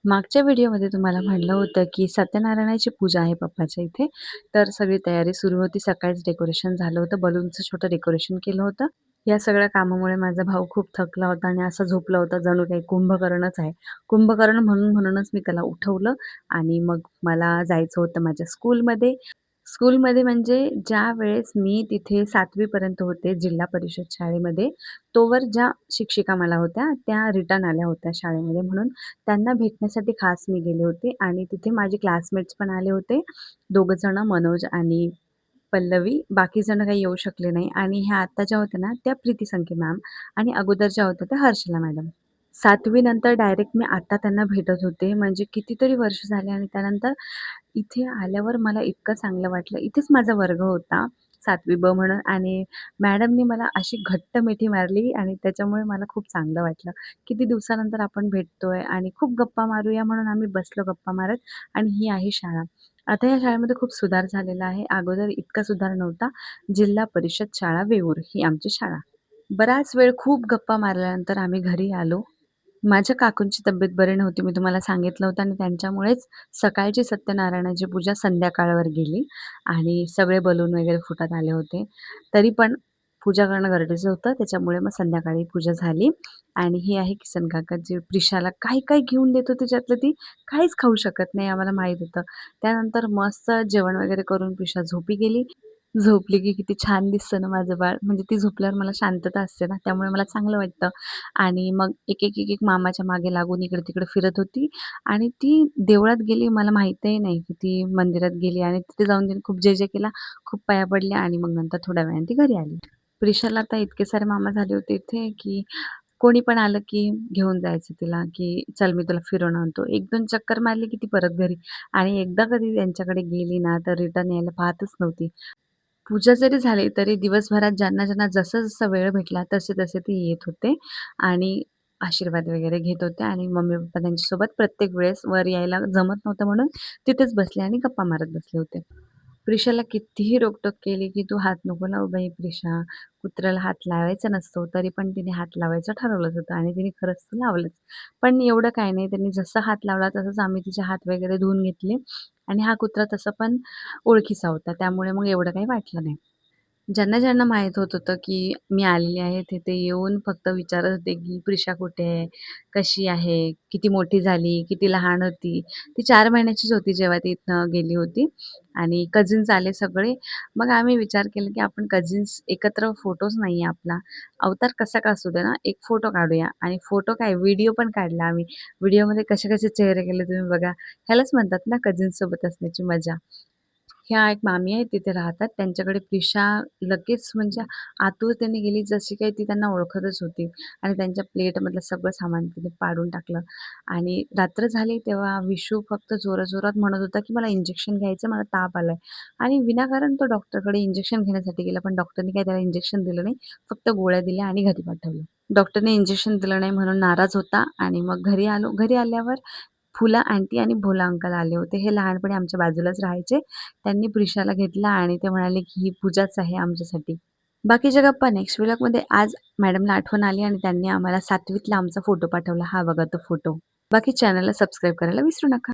मागच्या व्हिडिओमध्ये तुम्हाला म्हटलं होतं, की सत्यनारायणाची पूजा आहे पप्पाच्या इथे. तर सगळी तयारी सुरू होती. सकाळीच डेकोरेशन झालं होतं. बलूनचं छोटं डेकोरेशन केलं होतं. या सगळ्या कामामुळे माझा भाऊ खूप थकला होता आणि असा झोपला होता जणू काही कुंभकर्णच आहे. कुंभकर्ण म्हणूनच मी त्याला उठवलं आणि मग मला जायचं होतं माझ्या स्कूलमध्ये. स्कूलमध्ये म्हणजे ज्यावेळेस मी तिथे 7वी पर्यंत होते जिल्हा परिषद शाळेमध्ये, तोवर ज्या शिक्षिका मला होत्या, त्या रिटर्न आल्या होत्या शाळेमध्ये म्हणून त्यांना भेटण्यासाठी खास मी गेले होते आणि तिथे माझे क्लासमेट्स पण आले होते. दोघं जण मनोज आणि पल्लवी. बाकी जण काही येऊ शकले नाही आणि ह्या आत्ता ज्या होत्या ना, त्या प्रीती संखे मॅम आणि अगोदर ज्या होत्या त्या हर्षला मॅडम. 7वी नंतर डायरेक्ट मी आता त्यांना भेटत होते. म्हणजे कितीतरी वर्ष झाले आणि त्यानंतर इथे आल्यावर मला इतकं चांगलं वाटलं. इथेच माझा वर्ग होता 7वी ब म्हणून आणि मॅडमनी मला अशी घट्ट मिठी मारली आणि त्याच्यामुळे मला खूप चांगलं वाटलं. किती दिवसानंतर आपण भेटतोय आणि खूप गप्पा मारूया म्हणून आम्ही बसलो गप्पा मारत आणि ही आहे शाळा. आता या शाळेमध्ये खूप सुधार झालेला आहे. अगोदर इतका सुधार नव्हता. जिल्हा परिषद शाळा वेऊर ही आमची शाळा. बराच वेळ खूप गप्पा मारल्यानंतर आम्ही घरी आलो. माझ्या काकूंची तब्येत बरी नव्हती मी तुम्हाला सांगितलं होतं आणि त्यांच्यामुळेच सकाळची सत्यनारायणाची पूजा संध्याकाळवर गेली आणि सगळे बलून वगैरे फुटत आले होते. तरी पण पूजा करणं गरजेचं होतं. त्याच्यामुळे मग संध्याकाळी पूजा झाली आणि ही आहे किसन काका जे प्रिशाला काही घेऊन देत होते ज्यातलं ती काहीच खाऊ शकत नाही आम्हाला माहीत होतं. त्यानंतर मस्त जेवण वगैरे करून प्रिशा झोपी गेली. झोपली की किती छान दिसतं ना माझं बाळ. म्हणजे ती झोपल्यावर मला शांतता असते ना, त्यामुळे मला चांगलं वाटतं. आणि मग एक मामाच्या मागे लागून इकडे-तिकडे फिरत होती आणि ती देवळात गेली मला माहीतही नाही की ती मंदिरात गेली आणि तिथे जाऊन तिने खूप जय-जय केला, खूप पाया पडल्या आणि मग नंतर थोड्या वेळाने ती घरी आली. प्रिशाला आता इतके सारे मामा झाले होते इथे, की कोणी पण आलं की घेऊन जायचं तिला, की "चल मी तुला फिरवून आणतो." 1-2 चक्कर मारली की ती परत घरी आणि एकदा कधी त्यांच्याकडे गेली ना, तर रिटर्न यायला पाहतच नव्हती. पूजा जरी झाली तरी दिवसभरात ज्यांना जसा वेळ भेटला तसे ते येत होते आणि आशीर्वाद वगैरे घेत होते आणि मम्मी-पप्पा त्यांच्यासोबत प्रत्येक वेळेस वर यायला जमत नव्हतं म्हणून तिथेच बसले आणि गप्पा मारत बसले होते. प्रिशाला कितीही रोकटोक केली, की "तू हात नको लावू बाई प्रिशा, कुत्र्याला हात लावायचा नसतो." तरी पण तिने हात लावायचं ठरवलंच होतं आणि तिने खरंच तर लावलंच. पण एवढं काही नाही, त्यांनी जसा हात लावला तसंच आम्ही तिचे हात वगैरे धुवून घेतले आणि हा कुत्रा तसं पण ओळखीचा होता, त्यामुळे मग एवढं काही वाटलं नाही. ज्यांना माहीत होत होतं, की मी आलेली आहे, तिथे येऊन फक्त विचारत होते, की "प्रिशा कुठे आहे? कशी आहे? किती मोठी झाली? किती लहान होती?" ती 4 महिन्याचीच होती जेव्हा ती इथनं गेली होती आणि कझिन्स आले सगळे. मग आम्ही विचार केला, की आपण कझिन्स एकत्र फोटोच नाहीये आपला. अवतार कसा का असू दे ना, एक फोटो काढूया आणि फोटो काय व्हिडिओ पण काढला आम्ही. व्हिडिओमध्ये कसे-कसे चेहरे केले तुम्ही बघा. ह्यालाच म्हणतात ना कझिन्ससोबत असण्याची मजा. ह्या एक मामी आहेत तिथे राहतात. त्यांच्याकडे प्रिशा लगेच म्हणजे आतुरतेने गेली जशी काही ती त्यांना ओळखतच होती आणि त्यांच्या प्लेटमधलं सगळं सामान तिने पाडून टाकलं आणि रात्र झाली तेव्हा विशू फक्त जोराजोरात म्हणत होता, की "मला इंजेक्शन घ्यायचं, मला ताप आलाय" आणि विनाकारण तो डॉक्टरकडे इंजेक्शन घेण्यासाठी गेला. पण डॉक्टरनी काही त्याला इंजेक्शन दिलं नाही. फक्त गोळ्या दिल्या आणि घरी पाठवलं. डॉक्टरने इंजेक्शन दिलं नाही म्हणून नाराज होता आणि मग घरी आलो. घरी आल्यावर फुला आंटी आणि भोला अंकल आले होते. हे लहानपणी आमच्या बाजूलाच राहायचे. त्यांनी प्रिशाला घेतला आणि ते म्हणाले, की "ही पूजाच आहे आमच्यासाठी." बाकीच्या गप्पा नेक्स्ट व्लॉगमध्ये. आज मॅडमला आठवण आली आणि त्यांनी आम्हाला 7वीतला आमचा फोटो पाठवला. हा बघा तो फोटो. बाकी चॅनलला सबस्क्राईब करायला विसरू नका.